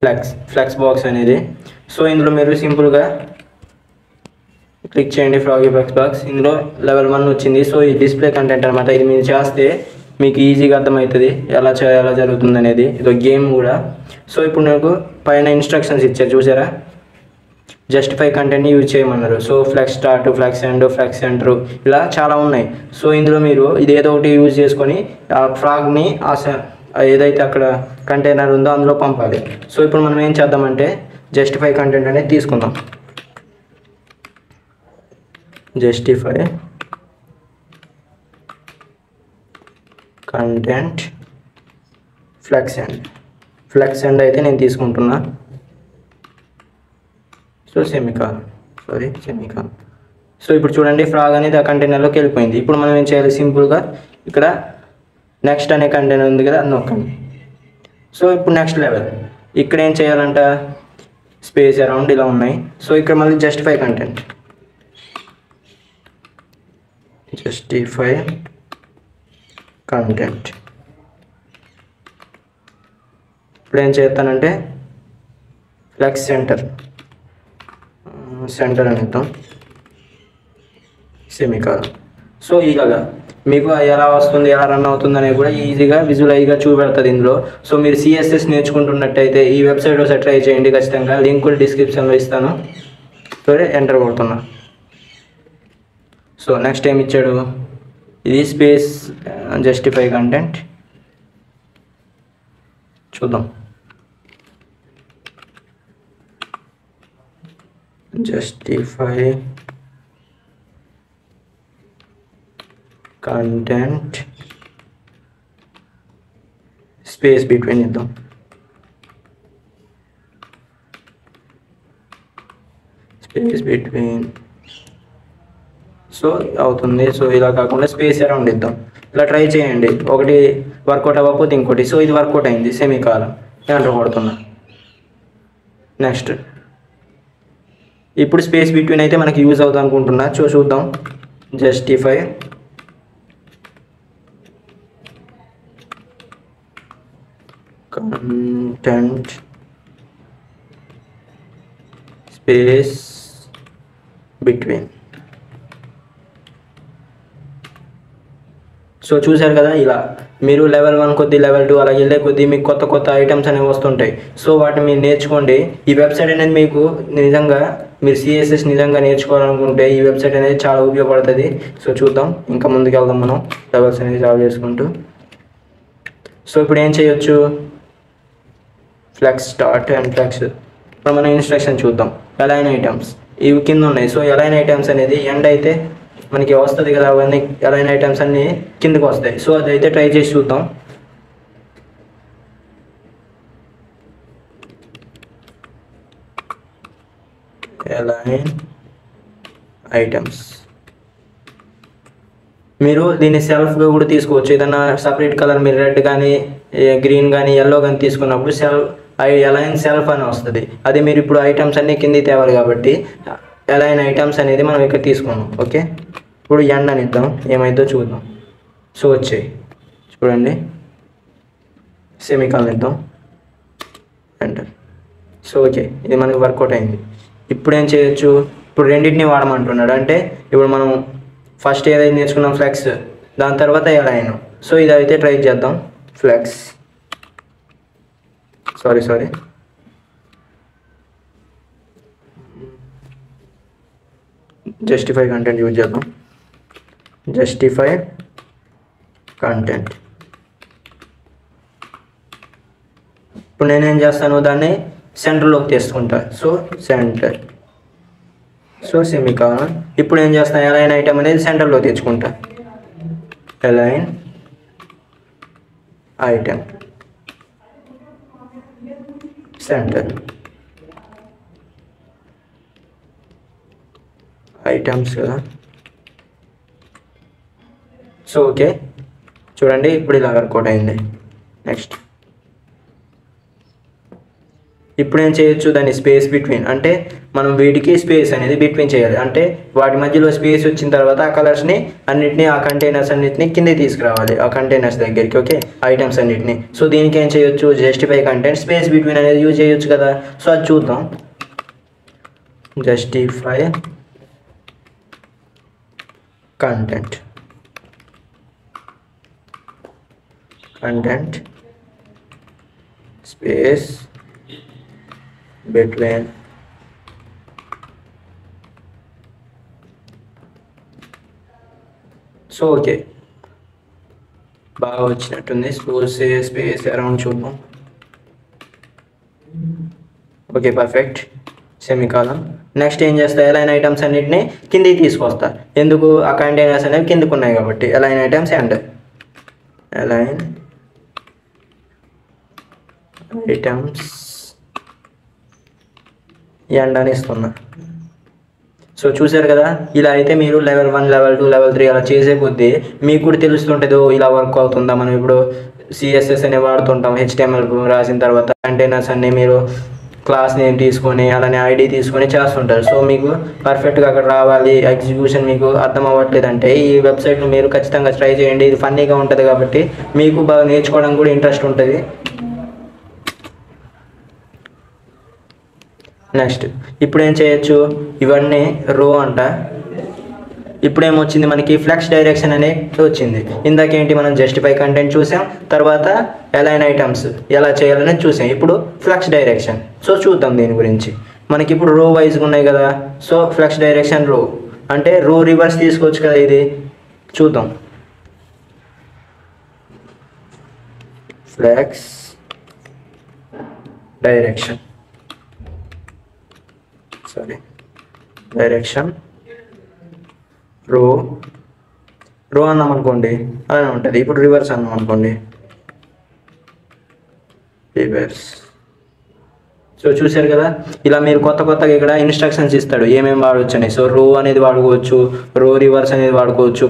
Flex box అనేది. So ఇందులో మీరు సింపుల్గా క్లిక్ చేయండి ఫ్రాగీ ఫ్లెక్స్ బాక్స్. ఇందులో లెవెల్ 1 వచ్చింది. సో ఈ డిస్ప్లే కంటెంట్ అనమాట. ఇది మీరు చేస్తే మీకు ఈజీగా అర్థమవుతుంది ఎలా చేయాలా జరుగుతుంది అనేది. ఇది ఒక గేమ్ కూడా. సో ఇప్పుడు నాకు పైన ఇన్స్ట్రక్షన్స్ ఇచ్చారు చూసారా, జస్టిఫై కంటెంట్ని యూజ్ చేయమన్నారు. So flex start, flex end, flex centre, ఇలా చాలా ఉన్నాయి. సో ఇందులో మీరు ఇది ఏదో ఒకటి యూజ్ చేసుకొని ఆ ఫ్రాగ్ని ఏదైతే అక్కడ కంటైనర్ ఉందో అందులో పంపాలి. సో ఇప్పుడు మనం ఏం చేద్దామంటే జస్టిఫై కంటెంట్ అనేది తీసుకుందాం. జస్టిఫై కంటెంట్ ఫ్లెక్స్ ఎండ్ అయితే నేను తీసుకుంటున్నా. So SEMICON. సో ఇప్పుడు చూడండి ఫ్రాగ్ అనేది ఆ కంటైనర్లోకి వెళ్ళిపోయింది. ఇప్పుడు మనం ఏం చేయాలి, సింపుల్గా ఇక్కడ నెక్స్ట్ అనే కంటైనర్ ఉంది కదా, అది నొక్కండి. సో ఇప్పుడు నెక్స్ట్ లెవెల్ ఇక్కడ ఏం చేయాలంట, స్పేస్ అరౌండ్ ఇలా ఉన్నాయి. సో ఇక్కడ మళ్ళీ జస్టిఫై కంటెంట్, ఇప్పుడు ఏం చేస్తానంటే ఫ్లెక్స్ సెంటర్ అని ఇద్దాం, సెమికాన్. సో ఇలాగా మీకు ఎలా వస్తుంది, ఎలా రన్ అవుతుంది అనేది కూడా ఈజీగా విజువలైజ్గా చూపెడుతుంది ఇందులో. సో మీరు సిఎస్ఎస్ నేర్చుకుంటున్నట్టయితే ఈ వెబ్సైట్ ఒకసారి ట్రై చేయండి ఖచ్చితంగా. లింక్ కూడా డిస్క్రిప్షన్లో ఇస్తాను. సో ఎంటర్ కొడుతున్నా. సో నెక్స్ట్ ఏం ఇచ్చాడు, ఇది స్పేస్ జస్టిఫై కంటెంట్ చూద్దాం. జస్టిఫై కంటెంట్ స్పేస్ బిట్వీన్ ఇద్దాం. సో అవుతుంది. సో ఇలా కాకుండా స్పేస్ అరౌండ్ ఇద్దాం. ఇలా ట్రై చేయండి. ఒకటి వర్కౌట్ అవ్వకపోతే ఇంకోటి. సో ఇది వర్కౌట్ అయింది, సెమికాన్ ఎంటర్ కొడుతున్నా. నెక్స్ట్ ఇప్పుడు స్పేస్ బిట్వీన్ అయితే మనకి యూజ్ అవుతుంది అనుకుంటున్నా. చూద్దాం. Justify content space between. So చూశారు కదా, ఇలా మీరు లెవెల్ 1 కొద్ది, లెవెల్ 2 అలా వెళ్ళే కొద్దీ మీకు కొత్త కొత్త ఐటమ్స్ అనేవి వస్తుంటాయి. సో వాటిని మీరు నేర్చుకోండి. ఈ వెబ్సైట్ అనేది మీకు నిజంగా మీరు సిఎస్ఎస్ నిజంగా నేర్చుకోవాలనుకుంటే ఈ వెబ్సైట్ అనేది చాలా ఉపయోగపడుతుంది. సో చూద్దాం, ఇంకా ముందుకు వెళ్దాం మనం లెవెల్స్ అనేది సాల్వ్ చేసుకుంటూ. సో ఇప్పుడు ఏం చేయొచ్చు, ఫ్లెక్స్ స్టార్ట్ అండ్ ఫ్లెక్స్. ఇప్పుడు మనం ఇన్స్ట్రక్షన్ చూద్దాం. అలైన్ ఐటమ్స్ ఇవి కింద ఉన్నాయి. సో అలైన్ ఐటమ్స్ అనేది ఎండ్ అయితే మనకి వస్తుంది కదా, అవన్నీ అలైన్ ఐటమ్స్ అన్నీ కిందకి వస్తాయి. సో అదైతే ట్రై చేసి చూద్దాం. అలైన్ ఐటమ్స్ మీరు దీన్ని సెల్ఫ్గా కూడా తీసుకోవచ్చు. ఏదైనా సపరేట్ కలర్ మీరు రెడ్ కానీ గ్రీన్ కానీ ఎల్లో కానీ తీసుకున్నప్పుడు అలైన్ సెల్ఫ్ అని వస్తుంది. అదే మీరు ఇప్పుడు ఐటమ్స్ అన్నీ కిందికి తేవాలి కాబట్టి అలైన్ ఐటమ్స్ అనేది మనం ఇక్కడ తీసుకున్నాం. ఓకే, ఇప్పుడు ఎండ్ అని ఇద్దాం, ఏమైందో చూద్దాం. సో వచ్చాయి చూడండి, సెమికాన్ ఇద్దాం, ఎంటర్. సో ఓకే, ఇది మనకి వర్కౌట్ అయింది. ఇప్పుడు ఏం చేయొచ్చు, ఇప్పుడు రెండింటిని వాడమంటున్నాడు. అంటే ఇప్పుడు మనం ఫస్ట్ ఏదైతే నేర్చుకున్నాం ఫ్లెక్స్, దాని తర్వాత అలైన్. సో ఇది అయితే ట్రై చేద్దాం. Flex sorry justify content use చేద్దాం. Justify content. ఇప్పుడు నేనేం చేస్తాను, దాన్ని సెంటర్లోకి తీసుకుంటా. So center, so semicolon. ఇప్పుడు ఏం చేస్తాను, అలైన్ ఐటమ్ అనేది సెంటర్లో తెచ్చుకుంటా. అలైన్ ఐటమ్ సెంటర్, ఐటమ్స్ కదా. సో ఓకే చూడండి, ఇప్పుడు ఇలా వర్కౌట్ అయింది. నెక్స్ట్ ఇప్పుడు ఏం చేయొచ్చు, దాన్ని స్పేస్ బిట్వీన్ అంటే మనం వీటికి స్పేస్ అనేది బిట్వీన్ చేయాలి. అంటే వాటి మధ్యలో స్పేస్ వచ్చిన తర్వాత ఆ కలర్స్ని అన్నిటినీ, ఆ కంటైనర్స్ అన్నిటిని కిందకి తీసుకురావాలి, ఆ కంటైనర్స్ దగ్గరికి. ఓకే, ఐటమ్స్ అన్నిటిని. సో దీనికి ఏం చేయొచ్చు, జస్టిఫై కంటెంట్ స్పేస్ బిట్వీన్ అనేది యూజ్ చేయొచ్చు కదా. సో అది చూద్దాం. Justify content space between so okay, బాగా వచ్చినట్టుంది. స్పేస్ అరౌండ్ చూద్దాం. Okay, perfect. సెమికాలం. నెక్స్ట్ ఏం చేస్తా, ఎలైన్ ఐటమ్స్ అన్నిటిని కిందికి తీసుకొస్తా. ఎందుకు, ఆ కంటైనర్స్ అనేవి కిందకు ఉన్నాయి కాబట్టి. Align items and align items end అని ఇస్తున్నా. సో చూసారు కదా, ఇలా అయితే మీరు లెవెల్ 1, లెవెల్ 2, లెవెల్ 3 అలా చేసే కొద్దీ మీకు కూడా తెలుస్తుంటుందో ఇలా వర్క్ అవుతుందా. మనం ఇప్పుడు CSS అనే వాడుతుంటాం, HTML రాసిన తర్వాత కంటైనర్స్ అన్నీ మీరు క్లాస్ నేమ్ తీసుకొని అలానే ID తీసుకొని చేస్తుంటారు. సో మీకు పర్ఫెక్ట్గా అక్కడ రావాలి, ఎగ్జిక్యూషన్ మీకు అర్థం అవ్వట్లేదంటే ఈ వెబ్సైట్ను మీరు ఖచ్చితంగా ట్రై చేయండి. ఇది ఫన్నీగా ఉంటుంది కాబట్టి మీకు బాగా నేర్చుకోవడానికి కూడా ఇంట్రెస్ట్ ఉంటుంది. నెక్స్ట్ ఇప్పుడు ఏం చేయొచ్చు, ఇవన్నీ రో అంట. ఇప్పుడు ఏమొచ్చింది మనకి, ఫ్లెక్స్ డైరెక్షన్ అనేది వచ్చింది. ఇందాకేంటి, మనం జస్టిఫై కంటెంట్ చూసాం, తర్వాత అలైన్ ఐటమ్స్ ఎలా చేయాలని చూసాం. ఇప్పుడు ఫ్లెక్స్ డైరెక్షన్. సో చూద్దాం దీని గురించి. మనకి ఇప్పుడు రో వైజ్గా ఉన్నాయి కదా. సో ఫ్లెక్స్ డైరెక్షన్ రో అంటే రో రివర్స్ తీసుకోవచ్చు కదా. ఇది చూద్దాం. ఫ్లెక్స్ డైరెక్షన్ రో అన్నాం అనుకోండి, అలానే ఉంటుంది. ఇప్పుడు రివర్స్ అన్నాం అనుకోండి, రివర్స్. సో చూసారు కదా, ఇలా మీరు కొత్తగా ఇక్కడ ఇన్స్ట్రక్షన్స్ ఇస్తాడు ఏమేమి వాడవచ్చు అని. సో రో అనేది వాడుకోవచ్చు, రో రివర్స్ అనేది వాడుకోవచ్చు,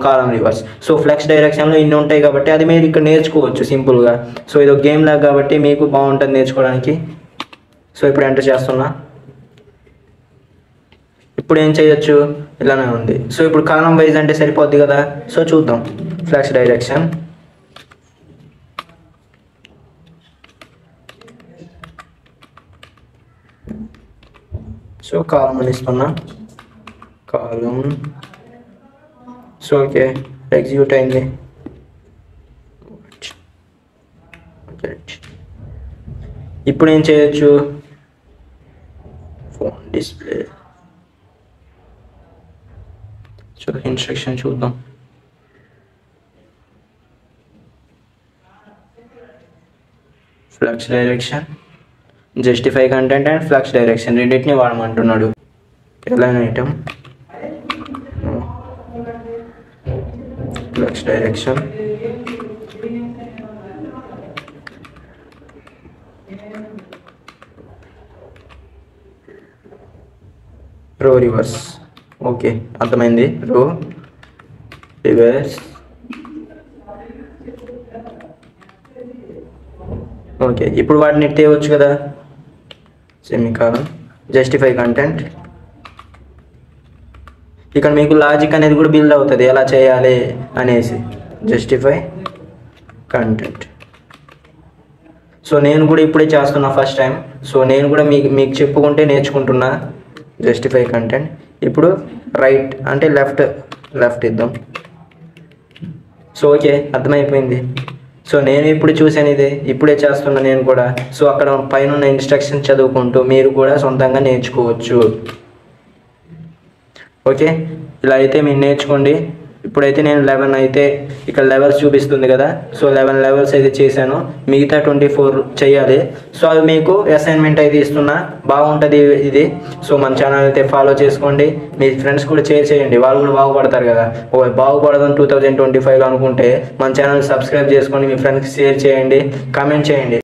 కాలం రివర్స్. సో ఫ్లెక్స్ డైరెక్షన్లో ఇన్ని ఉంటాయి కాబట్టి అది మీరు ఇక్కడ నేర్చుకోవచ్చు సింపుల్గా. సో ఇది ఒక గేమ్ లాగా కాబట్టి మీకు బాగుంటుంది నేర్చుకోవడానికి. సో ఇప్పుడు ఎంటర్ చేస్తున్నా. ఇప్పుడు ఏం చేయొచ్చు, ఇలానే ఉంది. సో ఇప్పుడు కాలం వైజ్ అంటే సరిపోద్ది కదా. సో చూద్దాం. ఫ్లెక్స్ డైరెక్షన్, సో కాలం అని ఇస్తున్నా, కాలం. సో ఓకే, ఎగ్జిక్యూట్ అయింది. ఇప్పుడు ఏం చేయొచ్చు, ఫోన్ డిస్ప్లే. సో ఇన్స్ట్రక్షన్ చూద్దాం. Flex direction, justify content and flex direction రెండింటిని వాడమంటున్నాడు. Align item, flex direction, row reverse. Okay, అర్థమైంది. Row reverse. ఓకే, ఇప్పుడు వాటిని తేవచ్చు కదా. Semicolon, justify content. ఇక్కడ మీకు లాజిక్ అనేది కూడా బిల్డ్ అవుతుంది ఎలా చేయాలి అనేసి. Justify content. సో నేను కూడా ఇప్పుడే చేస్తున్నా ఫస్ట్ టైం. సో నేను కూడా మీకు చెప్పుకుంటే నేర్చుకుంటున్నా. Justify content. ఇప్పుడు రైట్ అంటే లెఫ్ట్ ఇద్దాం. సో ఓకే, అర్థమైపోయింది. సో నేను ఇప్పుడు చూసాను, ఇప్పుడే చేస్తున్నా నేను కూడా. సో అక్కడ పైన ఉన్న ఇన్స్ట్రక్షన్ చదువుకుంటూ మీరు కూడా సొంతంగా నేర్చుకోవచ్చు. ఓకే, ఇలా అయితే మీరు నేర్చుకోండి. ఇప్పుడైతే నేను 11 అయితే ఇక్కడ లెవెల్స్ చూపిస్తుంది కదా. సో 11 లెవెల్స్ అయితే చేశాను, మిగతా 24 చేయాలి. సో అవి మీకు అసైన్మెంట్ అయితే ఇస్తున్నా, బాగుంటుంది ఇది. సో మన ఛానల్ అయితే ఫాలో చేసుకోండి, మీ ఫ్రెండ్స్ కూడా షేర్ చేయండి, వాళ్ళు కూడా బాగుపడతారు కదా. బాగుపడదాం 2025లో అనుకుంటే మన ఛానల్ సబ్స్క్రైబ్ చేసుకొని మీ ఫ్రెండ్స్కి షేర్ చేయండి, కామెంట్ చేయండి.